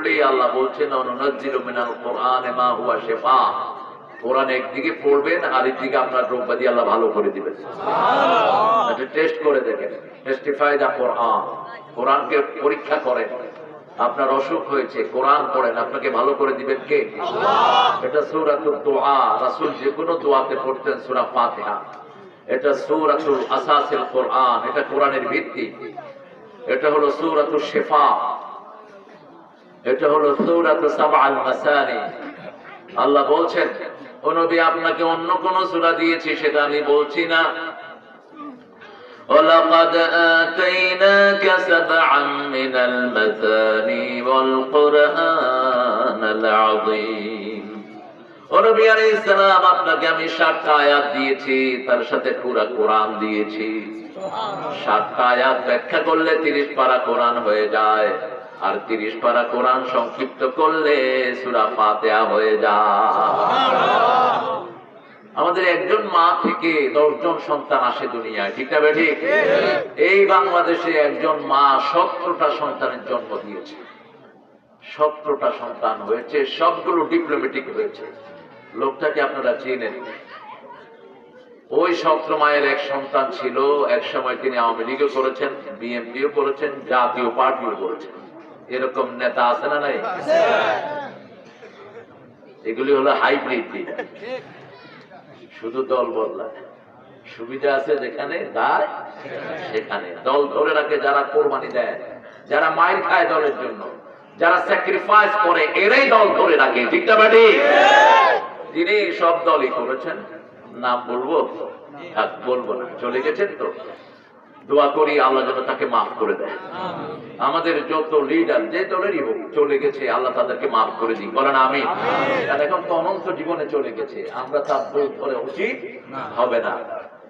পড়লেই আল্লাহ বলছেন অনুনাজ্জিলু মিনাল কুরআনি মা হুয়া শিফা। কোরআন একদিকে পড়বেন আর একদিকে আপনার রোগ ব্যাধি আল্লাহ ভালো করে দিবেন। সুবহানাল্লাহ। এটা টেস্ট করে দেখেন, টেস্টিফাই দা কোরআন। কোরআনকে পরীক্ষা করেন। আপনার অসুখ হয়েছে, কোরআন পড়েন, আপনাকে ভালো করে দিবেন কে? আল্লাহ। এটা সূরাতুদ দুআ, রাসূল যে কোনো দোয়াতে পড়তেন সূরা ফাতিহা। এটা সূরাতুল আসাসিল কোরআন, এটা কোরআনের ভিত্তি। এটা হলো সূরাতুশ শিফা, এটা হলো সূরাতু সাবআল মাসানি। আল্লাহ বলছেন ও নবী আপনাকে অন্য কোন সূরা দিয়েছি সেটা আমি বলছি না। ওয়ালাকাদ আতাইনাকা সাবআন মিনাল মাসানি ওয়াল কুরআনাল আযীম। ও নবী আলাইহিস সালাম আপনাকে আমি 7টা আয়াত দিয়েছি, তার সাথে পুরো কোরআন দিয়েছি। সুবহানাল্লাহ। 7টা আয়াত ব্যাখ্যা করলে 30 পারা কোরআন হয়ে যায়, আর 30 পারা কোরআন সংক্ষিপ্ত করলে সূরা ফাতিহা হয়ে যায়। সুবহানাল্লাহ। আমাদের একজন মা থেকে 10 জন সন্তান আসে দুনিয়ায়, ঠিক না ঠিক? এই বাংলাদেশে একজন মা 17টা সন্তানের জন্ম দিয়েছে। 17টা সন্তান হয়েছে, সবগুলো ডিপ্লোম্যাটিক হয়েছে। লোকটাকে আপনারা চেনেন। ওই 17 মায়ের এক সন্তান ছিল, এক সময় তিনি আওয়ামী লীগও করেছেন, বিএনপিও করেছেন, জাতীয় পার্টিও করেছেন। এরকম নেতা আছে না নাই? এগুলি হলো হাইব্রিড লিডার, শুধু দল বদলায়। সুবিধা আছে যেখানে, দায় সেখানে। দল ধরে রাখে যারা কোরবানি দেয়, যারা মাইর খায় দলের জন্য, যারা স্যাক্রিফাইস করে, এরাই দল ধরে রাখে, ঠিক না বাড়ি? যিনি সব দলই করেছেন, নাম বলবো? বলবো না, চলে গেছেন তো। দোয়া করি আল্লাহ যেন তাকে মাফ করে দেয়। আমাদের যত লিডার যে দলেরই হোক চলে গেছে, আল্লাহ তাদেরকে মাফ করে দিই, বলেন আমিন। কারণ এখন তো অনন্ত জীবনে চলে গেছে, আমরা তার দোষ ধরে উচিত হবে না।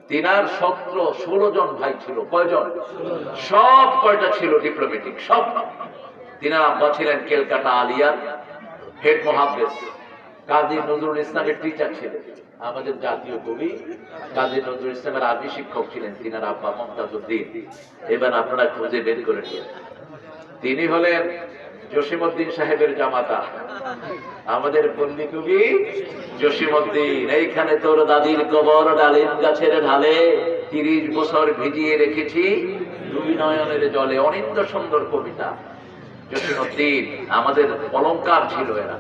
তিনার 16 জন ভাই ছিল। কয়জন? সব কয়টা ছিল ডিপ্লোম্যাটিক, সব। তিনার আব্বা ছিলেন ক্যালকাটা আলিয়ার হেড মুহাদ্দিস, কাজী নজরুল ইসলামের টিচার ছিলেন। আমাদের জাতীয় কবি কাজী নজরুল ইসলামের আরবি শিক্ষক ছিলেন তিনার আব্বা মুমতাজউদ্দিন। এবার আপনারা খুঁজে বের করে নিন। তিনি হলেন জসিমউদ্দিন সাহেবের জামাতা, আমাদের পল্লী কবি জসিমউদ্দিন। এইখানে তোর দাদির কবর ডালিম গাছের ঢালে, 30 বছর ভিজিয়ে রেখেছি দুই নয়নের জলে। অনিন্দ সুন্দর কবিতা। জসিমউদ্দিন আমাদের অলংকার ছিল এরা।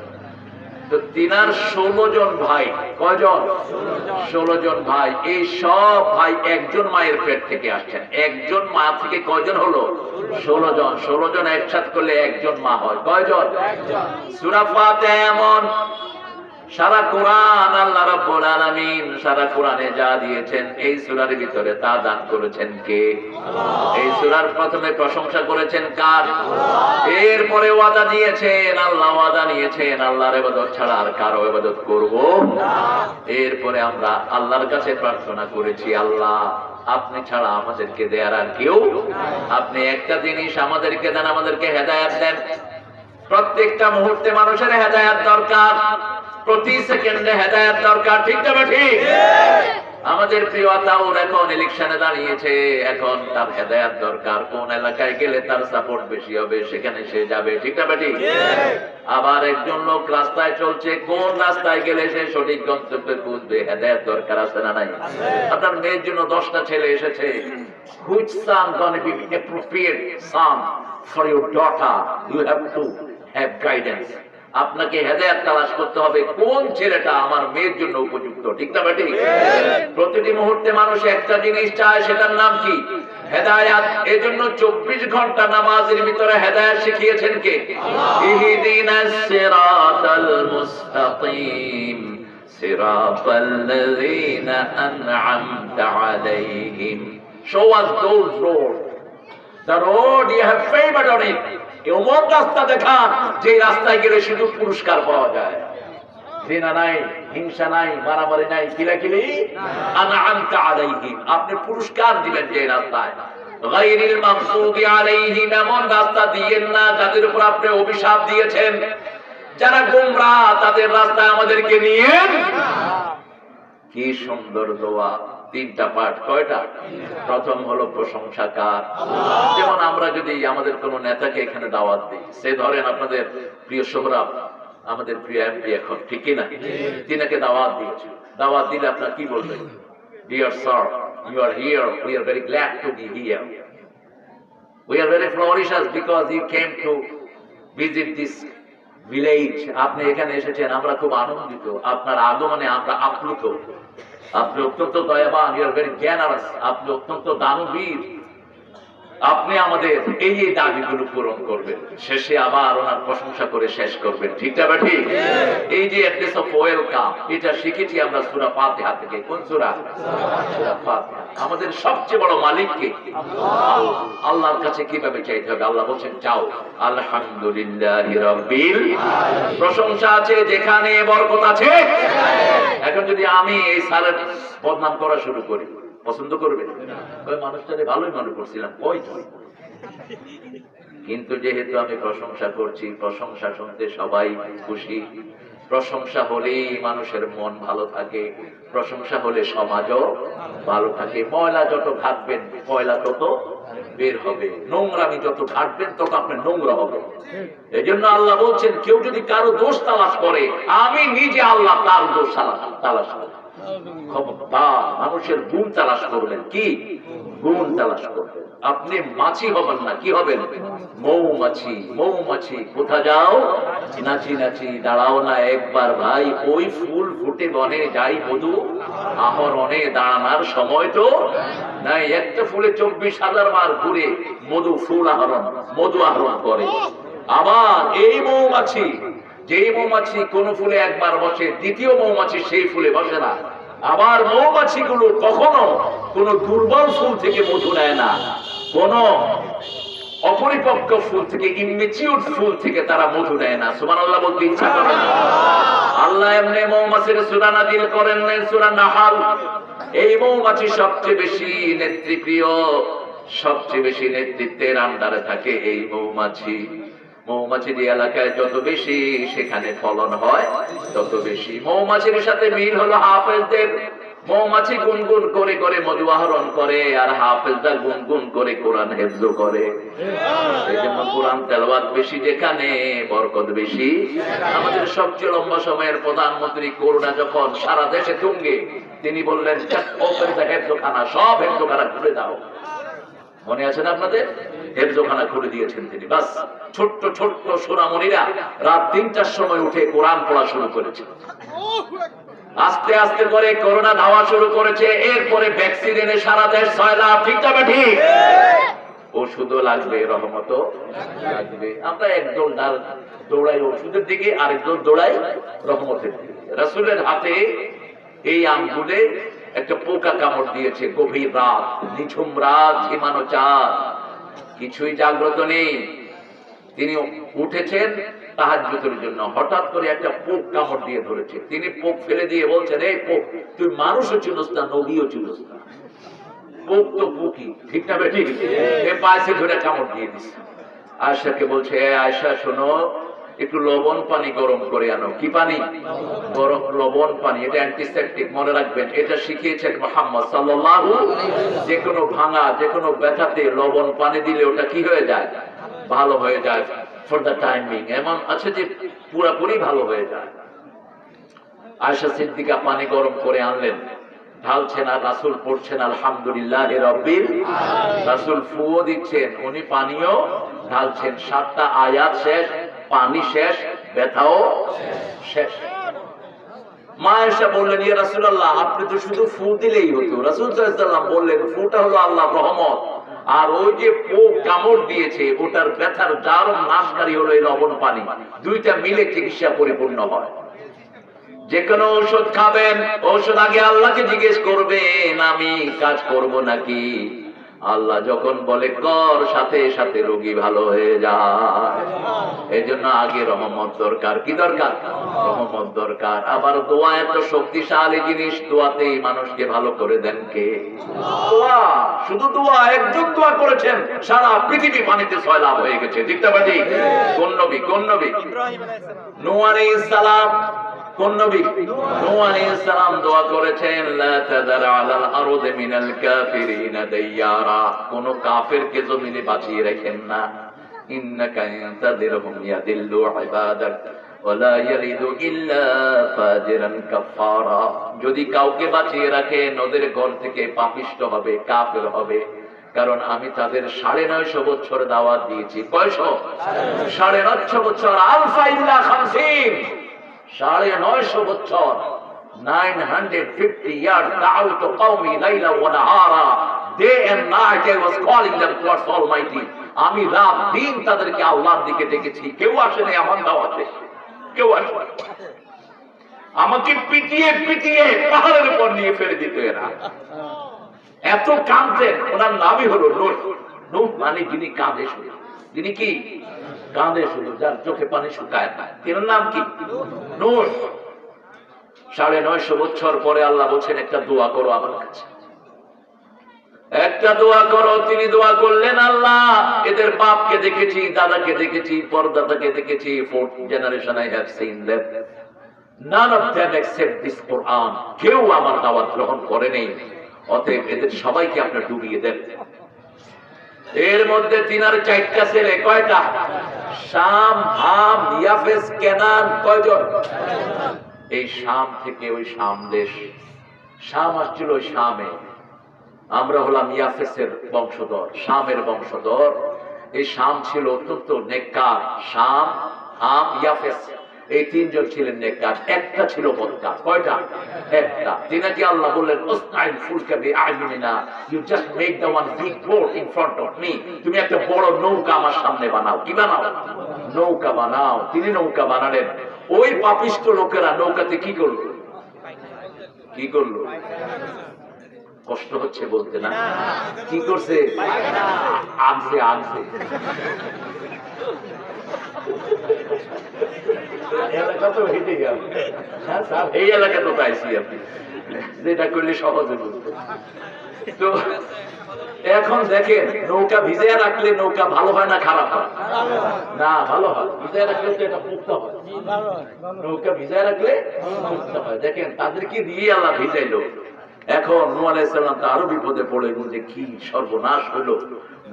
তো তিনার 16 জন ভাই। কয়জন? 16 জন ভাই। এই সব ভাই একজন মায়ের পেট থেকে আসছেন। একজন মা থেকে কয়জন হলো? 16 জন। 16 জন একসাথে করলে একজন মা হয়। কয়জন? সূরা ফাতিহা এমন সারা কোরআন আল্লাহ রাব্বুল আলামিন সারা কোরআনে যা দিয়েছেন এই সূরার ভিতরে তা দান করেছেন কে? আল্লাহ। এই সূরার প্রথমে প্রশংসা করেছেন কার? আল্লাহ। এরপরে ওয়াদা দিয়েছেন, আল্লাহ ওয়াদা নিয়েছেন আল্লাহর ইবাদত ছাড়া আর কারো ইবাদত করব না। এরপরে আমরা আল্লাহর কাছে প্রার্থনা করেছি, আল্লাহ আপনি ছাড়া আমাদেরকে দেয়ার আর কেউ নাই। আপনি একটা জিনিস আমাদেরকে দেন, আমাদেরকে হেদায়েত দেন। প্রত্যেকটা মুহূর্তে মানুষের হেদায়েত দরকার, প্রতি সেকেন্ডে হেদায়েত দরকার, ঠিক না ঠিক? আমাদের প্রিয় আতাউর এখন ইলেকশনে দাঁড়িয়েছে, এখন তার হেদায়েত দরকার। কোন এলাকায় গেলে তার সাপোর্ট বেশি হবে সেখানে সে যাবে, ঠিক না ঠিক? আবার একজন লোক রাস্তায় চলছে, কোন রাস্তায় গেলে সে সঠিক গন্তব্যে পৌঁছবে, হেদায়েত দরকার আছে না নাই? আপনার মেয়ের জন্য 10টা ছেলে এসেছে, which son gonna be appropriate son for your daughter? You have to have guidance. আপনাকে হেদায়েত তালাশ করতে হবে, কোন ছেলেটা আমার মেয়ের জন্য উপযুক্ত, ঠিক না ঠিক? প্রতিটি মুহূর্তে মানুষ একটা জিনিস চায়, সেটার নাম কি? হেদায়েত। এজন্য 24 ঘন্টা নামাজের ভিতরে হেদায়েত শিখিয়েছেন কে? ইহদিনাস সিরাতাল মুস্তাকিম সিরাতাল্লাযীনা আন'আমতা আলাইহিম। Show us those roads, the road you have favored on it. এমন রাস্তা দেখান যে রাস্তায় গেলে শুধু পুরস্কার পাওয়া যায়, ঘৃণা নাই, হিংসা নাই, মারামারি নাই, কিলাকিলি আন'আমতা আলাইহিম। আপনি পুরস্কার দিবেন যে রাস্তায়। গায়রিল মাগদুবি আলাইহিম, এমন রাস্তা দিয়েন না যাদের উপর আপনি অভিশাপ দিয়েছেন। যারা গোমরাহ তাদের রাস্তায় আমাদেরকে নিয়েন। কি সুন্দর দোয়া। তিনটা পার্ট। কয়টা? প্রথম হলো প্রশংসা কার? যেমন আমরা যদি আমাদের কোন নেতাকে এখানে দাওয়াত দিই, সে ধরেন আপনাদের প্রিয় সোহরাব, আমাদের প্রিয় এমপি এখন, ঠিক কিনা? তিনাকে দাওয়াত দিয়েছে, দাওয়াত দিলে আপনার কি বলবেন? Dear sir, you are here, we are very glad to be here, we are very flourishes because you came to visit this village. আপনি এখানে এসেছেন, আমরা খুব আনন্দিত, আপনার আগমনে আমরা আপ্লুত, আপনি অত্যন্ত দয়াবান, you are very generous, আপনি অত্যন্ত দানবীর, আপনি আমাদের এই যে দাবিগুলো পূরণ করবেন। শেষে আবার ওনার প্রশংসা করে শেষ করবেন, ঠিক না ঠিক? এই যে অ্যাড্রেস অফ ওয়েলকাম, এটা শিখেছি আমরা সূরা ফাতিহা থেকে। কোন সূরা? সূরা ফাতিহা। আমাদের সবচেয়ে বড় মালিককে আল্লাহর কাছে কিভাবে চাইতে হবে? আল্লাহ বলেন, যাও আলহামদুলিল্লাহি রাব্বিল আলামিন। প্রশংসা আছে যেখানে বরকত আছে। এখন যদি আমি এই সালের বদনাম করা শুরু করি, পছন্দ করবে? ওই মানুষটাকে ভালোই মনে করছিলাম, ওই কিন্তু যেহেতু আমি প্রশংসা করছি, প্রশংসা শুনতে সবাই খুশি, প্রশংসা হলেই মানুষের মন ভালো থাকে, প্রশংসা হলে সমাজও ভালো থাকে। ময়লা যত ঘাটবেন ময়লা তত বের হবে, নোংরামি যত ঘাটবেন তত আপনি নোংরা হবে। এই জন্য আল্লাহ বলছেন, কেউ যদি কারো দোষ তালাশ করে, আমি নিজে আল্লাহ তার দোষ তালাশ করি। মানুষের গুণ তালাশ করবেন, কি গুণ তালাশ করবেন। আপনি মাছি হবেন না, কি হবেন? মৌমাছি। মৌমাছি কোথা যাও? নাচি নাচি দাঁড়াও না একবার ভাই, ওই ফুল ফুটে বনে যাই মধু আহরণে, দাঁড়ানোর সময় তো নাই। একটা ফুলে 24,000 বার ঘুরে মধু ফুল আহরণ, মধু আহরণ করে। আবার এই মৌমাছি, যেই মৌমাছি কোন ফুলে একবার বসে, দ্বিতীয় মৌমাছি সেই ফুলে বসে না। আবার মৌমাছি গুলো কখনো কোন দুর্বল ফুল থেকে মধু নেয় না, কোন অপরিপক্ক ফুল থেকে, ইনমেচিউর ফুল থেকে তারা মধু নেয় না। সুবহানাল্লাহ বলতে ইচ্ছা করে না? আল্লাহ এমনি মৌমাছির সূরা নাযিল করেন সূরা নাহাল। এই মৌমাছি সবচেয়ে বেশি নেতৃপ্রিয়, সবচেয়ে বেশি নেতৃত্বের আন্ডারে থাকে এই মৌমাছি। মৌমাছির এলাকায় যত বেশি সেখানে ফলন হয় তত বেশি। মৌমাছির সাথে মিল হলো হাফেজদের। মৌমাছি গুনগুন করে করে মধু আহরণ করে, আর হাফেজরা গুনগুন করে কোরআন হেফজ করে। এই জন্য কোরআন তেলাওয়াত বেশি যেখানে, বরকত বেশি। আমাদের সবচেয়ে লম্বা সময়ের প্রধানমন্ত্রী করোনা যখন সারা দেশে তুঙ্গে, তিনি বললেন, হেফজখানা, সব হেফজখানা খুলে দাও। মনে আছে না আপনাদের? হেফজখানা খুলে দিয়েছেন তিনি। বাস, ছোট্ট ছোট্ট সোনামণিরা রাত 3টার সময় উঠে কোরআন পড়া শুরু করেছে। আস্তে আস্তে করে করোনা ধাওয়া শুরু করেছে। এরপরে ভ্যাকসিন এনে সারা দেশ 6 লাখ, ঠিক না ঠিক? ওষুধও লাগবে, রহমতও লাগবে। আমরা একদল দৌড়াই ওষুধের দিকে, আরেকদল দৌড়াই রহমতের দিকে। রাসূলের হাতে এই আঙ্গুলে একটা পোকা কামড় দিয়েছে। গভীর রাত, নিঝুম রাত, ঝিমানো চাঁদ, কিছুই জাগ্রত নেই। তিনি উঠেছেন তাহাজ্জুদের জন্য, হঠাৎ করে একটা পোক কামড় দিয়ে ধরেছে। তিনি পোক ফেলে দিয়ে বলছেন, এই পোক, তুই মানুষও চিনস না, নবীও চিনস না। পোক তো পোকই, ঠিক না ঠিক? পাশে ধরে কামড় দিয়ে দিচ্ছে। আয়েশাকে বলছে, আয়েশা শোনো, একটু লবণ পানি গরম করে আনো। কি পানি? গরম লবণ পানি। এটা অ্যান্টিসেপটিক, মনে রাখবেন। এটা শিখিয়েছেন মুহাম্মদ সাল্লাল্লাহু আলাইহি ওয়াসাল্লাম। যে কোনো ভাঙা, যে কোনো ব্যথাতে লবণ পানি দিলে ওটা কি হয়ে যায়? ভালো হয়ে যায় ফর দ্য টাইমিং। এমন আছে যে পুরোপুরি ভালো হয়ে যায়। আয়েশা সিদ্দিকা পানি গরম করে আনলেন, ঢালছেন, আর রাসূল পড়ছেন আলহামদুলিল্লাহি রাব্বিল আলামিন। রাসূল ফুও দিচ্ছেন, উনি পানিও ঢালছেন। 7টা আয়াত শেষ, পানি শেষ, ব্যথাও শেষ। মা আয়েশা বললেন, ইয়া রাসূলুল্লাহ, আপনি তো শুধু ফু দিলেই হতো। রাসূল সাল্লাল্লাহু আলাইহি ওয়াসাল্লাম বললেন, ফুটা হলো আল্লাহর রহমত, আর ওই যে পোক কামড় দিয়েছে ওটার ব্যথার জারম নাশকারী হলো এই লবণ পানি। দুইটা মিলে চিকিৎসা পরিপূর্ণ হয়। যে কোনো ঔষধ খাবেন, ঔষধ আগে আল্লাহকে জিজ্ঞেস করবেন, আমি কাজ করব নাকি। আল্লাহ যখন বলে কর, সাথে সাথে রোগী ভালো হয়ে যায়। এই জন্য আগে রহমত দরকার। কি দরকার? রহমত দরকার। আবার দোয়া এত শক্তিশালী জিনিস, দোয়াতেই মানুষকে ভালো করে দেন কে? দোয়া। শুধু দোয়া, একজন দোয়া করেছেন, সারা পৃথিবী পানিতে সয়লাব হয়ে গেছে। ঠিক না ঠিক? কোন নবী? কোন নবী? নূহ আলাইহিস সালাম কোন নবী? নূহ আলাইহিস সালাম দোয়া করেছেন, লা তাযার আলাল আরদি মিনাল কাফিরিনা দাইয়ারা, কোন কাফেরকে জমিনে বাঁচিয়ে রাখেন না। ইন্নাকা ইনতাদিরহুম ইয়াদিল্লু ইবাদাক ওয়ালা ইয়ালিদু ইল্লা ফাজিরান কাফারা, যদি কাউকে বাঁচিয়ে রাখেন ওদের ঘর থেকে পাপিষ্ঠ হবে, কাফের হবে। কারণ আমি তাদের 950 বছর দাওয়াত দিয়েছি। কয়শো? 950 বছর। আলফা ইল্লা 50, 950 বছর, 950 years da'awtu qawmi layla wa nahara, day and night I was calling them towards Almighty. আমি রাত দিন তাদেরকে আল্লাহর দিকে ডেকেছি, কেউ আসেনি আমার দাওয়াতে, কেউ আসেনি। আমাকে পিটিয়ে পিটিয়ে পাহাড়ের উপর নিয়ে ফেলে দিত এরা, এত কাঁদতেন। ওনার নামই হলো নূহ। নূহ মানে যিনি কাঁদে শুধু, যিনি কি কাঁদে শুধু, যার চোখে পানি শুকায় না, এর নাম কি? নূহ। 950 বছর পরে আল্লাহ বলছেন একটা দোয়া করো আমার কাছে, একটা দোয়া করো। তিনি দোয়া করলেন, আল্লাহ এদের বাপকে দেখেছি, দাদাকে দেখেছি, পরদাদাকে দেখেছি, 4th generation I have seen them, none of them accept this Quran, কেউ আমার দাওয়াত গ্রহণ করেনি, অতএব এদের সবাইকে আপনার ডুবিয়ে দেন। এর মধ্যে 3 আর 4টা ছেলে, কয়টা? শাম, হাম, ইয়াফেস, কেনান, কয়জন? এই শাম থেকে ওই শাম দেশ, শাম আসছিল ওই শামে, আমরা হলাম ইয়াফেসের বংশধর, শামের বংশধর। এই শাম ছিল অত্যন্ত নেককার, শাম, হাম, ইয়াফেস, এই 3 জন ছিলেন নেককার, একটা ছিল বদকার। কয়টা? একটা। তিনাকে আল্লাহ বললেন, উসনাইল ফুলকা বিআইনিনা, you just make the one big boat in front of me, তুমি একটা বড় নৌকা আমার সামনে বানাও। কি বানাও? নৌকা বানাও। তিনি নৌকা বানালেন। ওই পাপিষ্ঠ লোকেরা নৌকাতে কি করলো? কি করলো? কষ্ট হচ্ছে বলতে না? কি করছে? আনছে, আনছে। এলাকা তো হেঁটে গেল, এই এলাকা তো পাইছি আপনি, যেটা করলে সহজে বুঝতে। তো এখন দেখেন, নৌকা ভিজিয়ে রাখলে নৌকা ভালো হয় না খারাপ হয়? না, ভালো হয়। ভিজিয়ে রাখলে তো এটা পুক্ত হয়, নৌকা ভিজিয়ে রাখলে পুক্ত হয়। দেখেন তাদেরকে দিয়ে আল্লাহ ভিজাইলো। এখন নূহ আলাইহিস সালাম তো আরো বিপদে পড়ে গেল, যে কি সর্বনাশ হলো।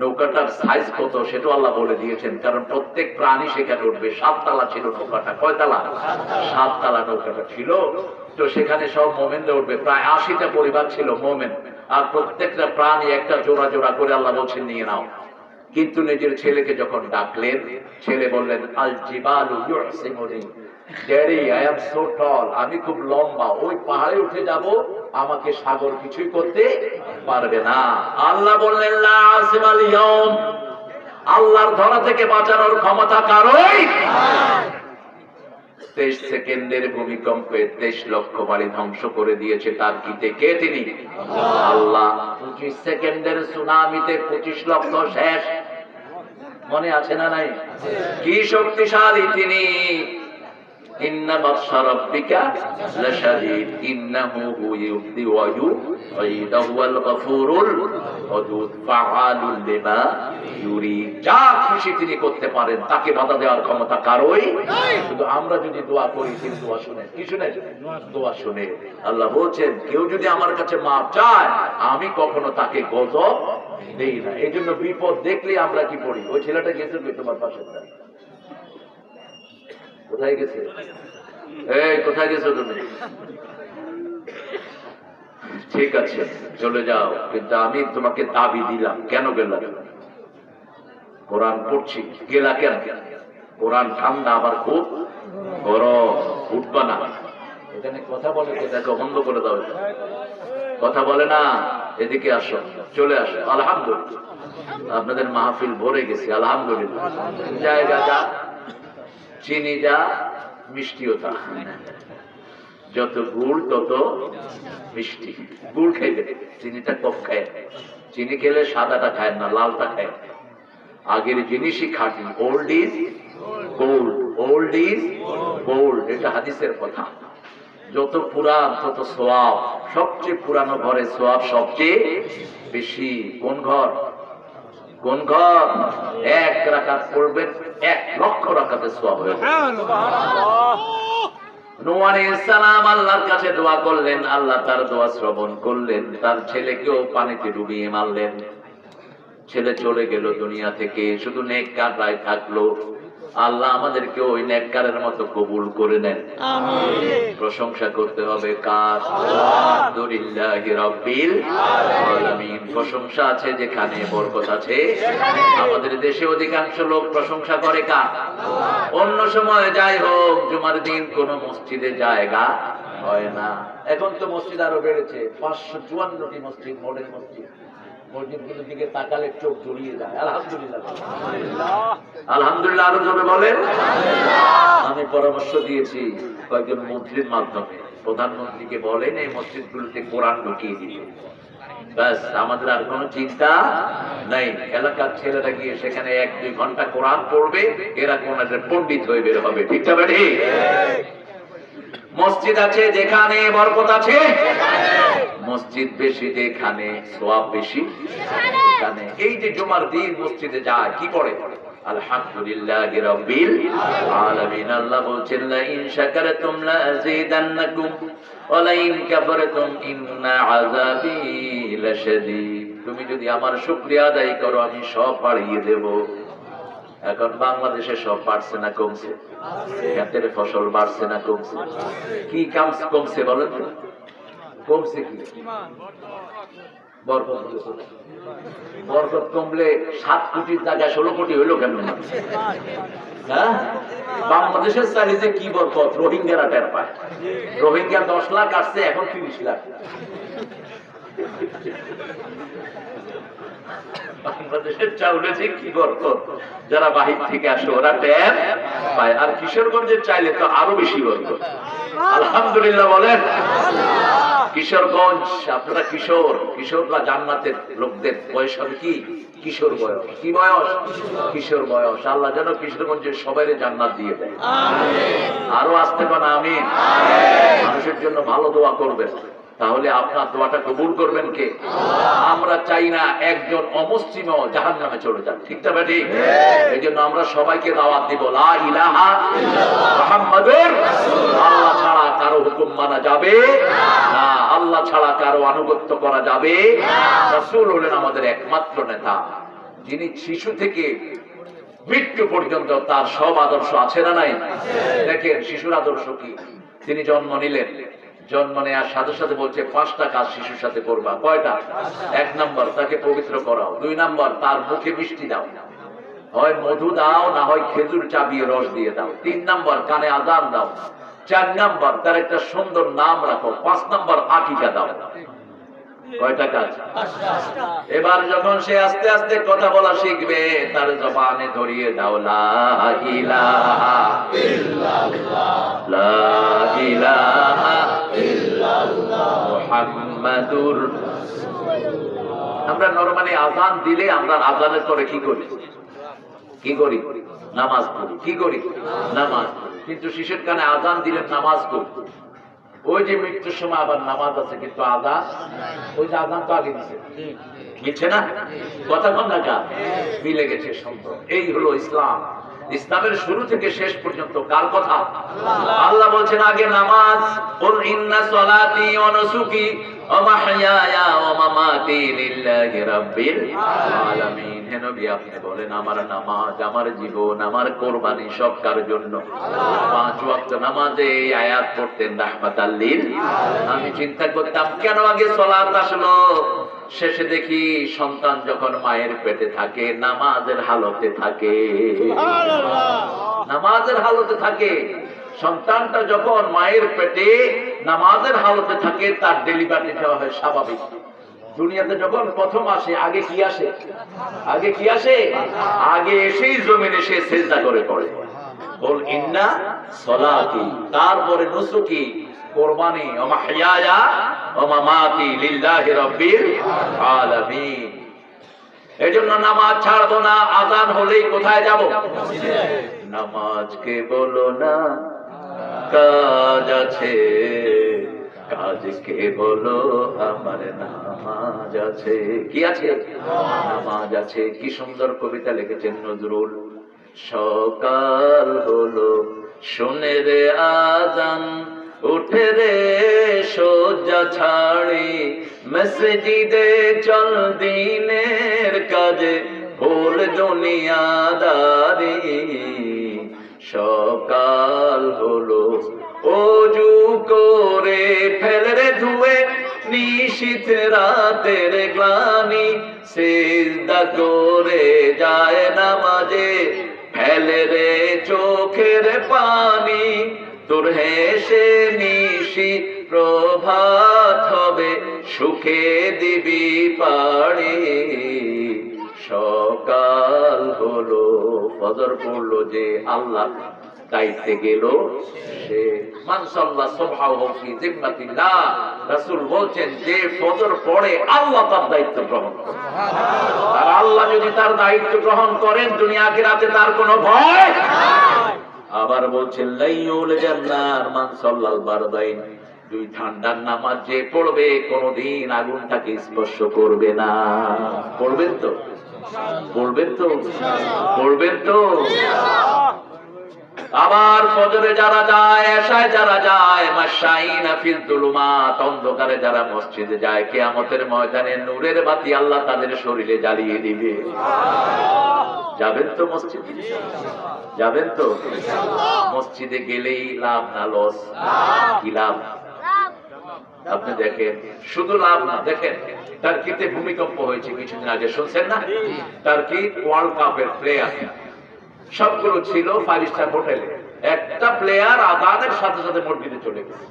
নৌকাটার সাইজ কত সেটা আল্লাহ বলে দিয়েছেন, কারণ প্রত্যেক প্রাণী সেখানে উঠবে। 7 তালা ছিল নৌকাটা। কয় তালা? 7 তালা নৌকাটা ছিল। তো সেখানে সব মোমেনরা উঠবে, প্রায় 80টা পরিবার ছিল মোমেন, আর প্রত্যেকটা প্রাণী একটা জোড়া জোড়া করে আল্লাহ বলছেন নিয়ে নাও। কিন্তু নিজের ছেলেকে যখন ডাকলেন, ছেলে বললেন, আল জিবালু ইউসিমুনি, daddy I am so tall, আমি খুব লম্বা, ওই পাহাড়ে উঠে যাব, আমাকে সাগর কিছুই করতে পারবে না। আল্লাহ বললেন, লা আসিমাল ইয়াউম, আল্লাহর ধরা থেকে বাঁচানোর ক্ষমতা কারোই। 23 সেকেন্ডের ভূমিকম্পে 23 লক্ষ বাড়ি ধ্বংস করে দিয়েছে। তার কিতে কে? তিনি আল্লাহ। 25 সেকেন্ডের সুনামিতে 25 লক্ষ শেষ। মনে আছে না নাই? কি শক্তিশালী তিনি! ইন্না বাতশা রাব্বিকা লাশাদীদ ইন্নাহু হুয়াল ওয়াদুদ ওয়াল গফুরুল ওয়াদুদ ফাআলুল লিমা ইউরিদ। যা খুশি তিনি করতে পারেন, তাকে বাধা দেওয়ার ক্ষমতা কারোই নাই। শুধু আমরা যদি দোয়া করি, তিনি দোয়া শুনেন। কি শুনেন? দোয়া শুনে। আল্লাহ বলছেন, কেউ যদি আমার কাছে মাপ চায়, আমি কখনো তাকে গজব দেই না। এই জন্য বিপদ দেখলে আমরা কি পড়ি? ওই ছেলেটা গেছে তোমার পাশে, কোথায় গেছে? এই কোথায় গেছো তুমি? ঠিক আছে চলে যাও, কিন্তু আমি তোমাকে দাবি দিলাম। কেন গেলা? কোরআন পড়ছি। গেলা কেন? কোরআন ঠান্ডা, আবার খুব গরম, উঠবা না। এখানে কথা বলে, দেখো বন্ধ করে দাও, কথা বলে না। এদিকে আসো, চলে আসো। আলহামদুলিল্লাহ, আপনাদের মাহফিল ভরে গেছে। আলহামদুলিল্লাহ। জায়গা যা, চিনি যা, মিষ্টিও তা। যত গুড় তত মিষ্টি। গুড় খাইবে, চিনিটা কম খায়। চিনি খেলে সাদাটা খায় না, লালটা খায়। আগের জিনিসই খাঁটি। Old is gold, old is gold, এটা হাদিসের কথা। যত পুরান তত সোয়াব। সবচেয়ে পুরানো ঘরে সোয়াব সবচেয়ে বেশি। কোন ঘর? কোন ঘর? 1 রাকাত পড়বেন, 1 লক্ষ রাকাতের সোয়াব হয়ে যাবে। নূহ আলাইহিস সালাম আল্লাহর কাছে দোয়া করলেন, আল্লাহ তার দোয়া শ্রবণ করলেন, তার ছেলেকেও পানিতে ডুবিয়ে মারলেন। ছেলে চলে গেল দুনিয়া থেকে, শুধু নেককাররাই থাকলো। আল্লাহ আমাদেরকে ওই নেককারের মতো কবুল করে নেন, আমিন। প্রশংসা করতে হবে কার? আলহামদুলিল্লাহি রাব্বিল আলামিন। প্রশংসা আছে যেখানে বরকত আছে। আমাদের দেশে অধিকাংশ লোক প্রশংসা করে কার? অন্য সময় যাই হোক, জুমার দিন কোন মসজিদে জায়গা হয় না। এখন তো মসজিদ আরো বেড়েছে, 554টি মসজিদ, মডেল মসজিদ। মসজিদগুলোর দিকে তাকালে চোখ জড়িয়ে যায়। আলহামদুলিল্লাহ, আলহামদুলিল্লাহ। আরো জোরে বলেন। আমি পরামর্শ দিয়েছি কয়েকজন মন্ত্রীর মাধ্যমে, প্রধানমন্ত্রীকে বলেন এই মসজিদগুলোতে কোরআন ঢুকিয়ে দিতে। ব্যাস, আমাদের আর কোনো চিন্তা নাই। এলাকার ছেলেরা গিয়ে সেখানে 1-2 ঘন্টা কোরআন পড়বে, এরা কোন পণ্ডিত হয়ে বের হবে। ঠিক না বেঠি? মসজিদ আছে যেখানে বরকত আছে, মসজিদ বেশি যেখানে সওয়াব বেশি সেখানে। এই যে জুমার দিন মসজিদে যায়, কি পড়ে? আলহামদুলিল্লাহি রাব্বিল আলামিন। আল্লাহ বলছেন, লা ইন শাকারতুম লা আযীদান্নাকুম ওয়া লা ইন কাফারতুম ইন্না আযাবি লাশাদীদ। তুমি যদি আমার শুকরিয়া আদায় করো, আমি সব বাড়িয়ে দেব। এখন বাংলাদেশে সব বাড়ছে না কমছে? ক্ষেতের ফসল বাড়ছে না কমছে? কি কাম কমছে বলেন তো? কমছে কি? বরকত কমলে 7 কোটির জায়গায় 16 কোটি হইলো কেন? হ্যাঁ, বাংলাদেশের চারিদিকে কি বরকত? রোহিঙ্গারা টের পায়। রোহিঙ্গা 10 লাখ আসছে, এখন 30 লাখ। বাংলাদেশের চাউলে যে কি বরকত, যারা বাহির থেকে আসে ওরা টের পায়। আর কিশোরগঞ্জের চাইলে তো আরো বেশি বরকত। আলহামদুলিল্লাহ বলেন। কিশোরগঞ্জ, আপনারা কিশোর, কিশোররা জান্নাতের লোকদের বয়স হবে কি? কিশোর বয়স। কি বয়স? কিশোর বয়স। আল্লাহ যেন কিশোরগঞ্জের সবাইরে জান্নাত দিয়ে দেয়, আরো আসতে পারে। আমিন। মানুষের জন্য ভালো দোয়া করবেন, তাহলে আপনার দোয়াটা কবুল করবেন কে? আমরা চাই না একজন অমুসলিমও জাহান্নামে চলে যান। ঠিক না ঠিক? এই জন্য আমরা সবাইকে দাওয়াত দিব, লা ইলাহা মুহাম্মাদুর রাসূলুল্লাহ। আল্লাহ ছাড়া কারো হুকুম মানা যাবে না, আল্লাহ ছাড়া কারো আনুগত্য করা যাবে না। রাসূল হলেন আমাদের একমাত্র নেতা, যিনি শিশু থেকে মৃত্যু পর্যন্ত তার সব আদর্শ আছে না নাই? দেখেন শিশুর আদর্শ কি? তিনি জন্ম নিলেন, জন্ম নেওয়ার সাথে সাথে বলছে 5টা কাজ শিশুর সাথে করবা। কয়টা? 1 নাম্বার, তাকে পবিত্র করাও। 2 নাম্বার, তার মুখে মিষ্টি দাও, হয় মধু দাও, না হয় খেজুর চাবিয়ে রস দিয়ে দাও। 3 নাম্বার, কানে আযান দাও। 4 নাম্বার, তার একটা সুন্দর নাম রাখো। 5 নাম্বার, আকিকা দাও। কয়টা কাজ? এবার যখন সে আস্তে আস্তে কথা বলা শিখবে, তার জবানে ধরিয়ে দাও, লা ইলাহা ইল্লাল্লাহ, লা ইলাহা ইল্লাল্লাহ মুহাম্মাদুর। আমরা নরমালি আযান দিলে আমরা আযানের পরে কি করি? কি করি? নামাজ পড়ি। কি করি? নামাজ পড়ি। কিন্তু শিশুর কানে আযান দিলে নামাজ পড়ি। ওই যে মৃত্যুর সময় আবার নামাজ আছে, কিন্তু আযান, ওই যে আযান তো আগে দিচ্ছে, মিলছে না? কথা কোন না কার মিলে গেছে সুন্দর। এই হলো ইসলাম। ইসলামের শুরু থেকে শেষ পর্যন্ত কার কথা? আল্লাহ বলছেন আগে নামাজ, কুল ইন্না সলাতি ওয়া নুসুকি ওয়া মাহইয়ায়া ওয়া মামাতি লিল্লাহি রাব্বিল আলামিন। হে নবী, আপনি বলেন আমার নামাজ, আমার জীবন, আমার কুরবানি সব কার জন্য? 5 ওয়াক্ত নামাজে এই আয়াত পড়তেন রাহমাতাল লিল। আমি চিন্তা করতাম কেন আগে সালাত আসলো? শেষে দেখি সন্তান যখন মায়ের পেটে থাকে নামাজের হালতে থাকে, নামাজের হালতে থাকে। সন্তানটা যখন মায়ের পেটে নামাজের হালতে থাকে, তার ডেলিভারি দেওয়া হয় স্বাভাবিক। দুনিয়াতে যখন প্রথম আসে, আগে কি আসে? আগে কি আসে? আগে এসেই জমিনে সে সিজদা করে পড়ে। বল ইন্না সলাতি, তারপরে নুসুকি কুরবানি, ওয়া মাহইয়ায়া ওয়া মামাতি লিল্লাহি রাব্বিল আলামিন। এজন্য নামাজ ছাড়বো না। আযান হলেই কোথায় যাব? নামাজকে বলো না কাজ আছে, কাজকে বলো আমার নামাজ আছে। কি আছে? নামাজ আছে। কি সুন্দর কবিতা লিখেছেন নজরুল। সকাল হলো শুনে রে আযান, উঠে রে শয্যা ছাড়ি মসজিদে চল দিনের কাজে ভুল দুনিয়াদারি। সকাল হলো ওযু করে ফেলে রে ধুয়ে নিশীথ রাতের গ্লানি, সিজদা করে যায় নামাজে ফেলে রে চোখের পানি। তোর হেসে নিশি প্রভাত হবে সুখে দিবি পাড়ি। সকাল হলো ফজর পড়লো যে আল্লাহ দায়িত্বে গেল সে। মান সাল্লা সুবহানাহু ফি জিম্মাতিল্লাহ, রাসূল বলেন যে ফজর পড়ে আল্লাহ তার দায়িত্ব গ্রহণ করে। আর আল্লাহ যদি তার দায়িত্ব গ্রহণ করেন দুনিয়া আখিরাতে তার কোনো ভয় নাই। আবার বলছেন লাইয়ুল জান্নার মান সাল্লাল বারদাইন, দুই ঠান্ডার নামাজ যে পড়বে কোনদিন আগুনটাকে স্পর্শ করবে না। পড়বেন তো? পড়বেন তো? পড়বেন তো? আবার ফজরে যারা যায়, এশায় যারা যায়, মাশাইনা ফিল যুলুমাত, অন্ধকারে যারা মসজিদে যায়, কিয়ামতের ময়দানে নূরের বাতি আল্লাহ তাদের শরীরে জ্বালিয়ে দিবে। যাবেন তো মসজিদে? যাবেন তো? মসজিদে গেলেই লাভ না লস? কি লাভ? আপনি দেখেন, শুধু লাভ না, দেখেন টার্কিতে ভূমিকম্প হয়েছে কিছুদিন আগে, শুনছেন না? টার্কি ওয়ার্ল্ড কাপের প্লেয়ার সবগুলো ছিল 5 স্টার হোটেলে, একটা প্লেয়ার আজানের সাথে সাথে মসজিদে চলে গেছে।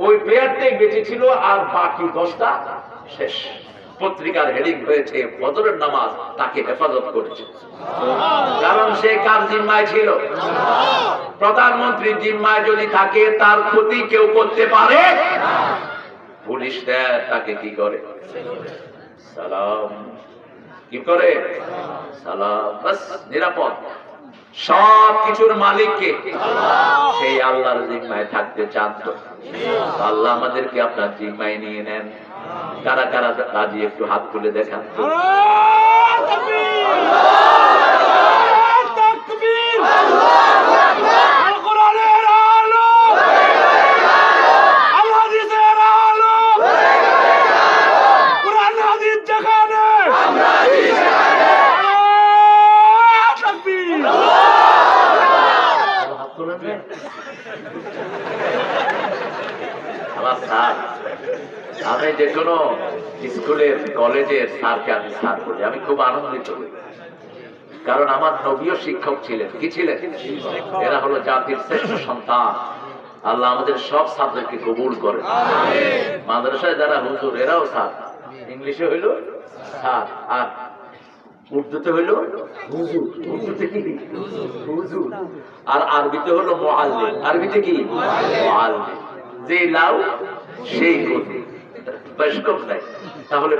ওই প্লেয়ারটাই বেঁচে ছিল আর বাকি 10টা শেষ। পত্রিকার হেডিং হয়েছে ফজরের নামাজ তাকে হেফাজত করেছে। কারণ সে কার জিম্মায় ছিল? প্রধানমন্ত্রীর জিম্মায় যদি থাকে তার ক্ষতি কেউ করতে পারে না। পুলিশ দেয় তাকে কি করে? সালাম। কি করে? সালাম। বাস, নিরাপদ। সব কিছুর মালিককে সেই আল্লাহর জিম্মায় থাকতে চান তো আল্লাহ আমাদেরকে আপনার জিম্মায় নিয়ে নেন। কারা কারা রাজি একটু হাত তুলে দেখান তো। আমার স্যার, আমি যে কোনো স্কুলের কলেজের স্যারকে আমি স্যার বলি, আমি খুব আনন্দিত হই। কারণ আমার নবীও শিক্ষক ছিলেন। কি ছিলেন? এরা হলো জাতির শ্রেষ্ঠ সন্তান। আল্লাহ আমাদের সব ছাত্রকে কবুল করে। মাদ্রাসায় যারা হুজুর এরাও স্যার। ইংলিশে হইল স্যার, আর উর্দুতে হইল হুজুর। উর্দুতে কি? হুজুর। আর আরবিতে হলো মুআল্লিম। আরবিতে কি? মুআল্লিম। যে লাউ সেই কবি, বৈষ্ণব নাই। তাহলে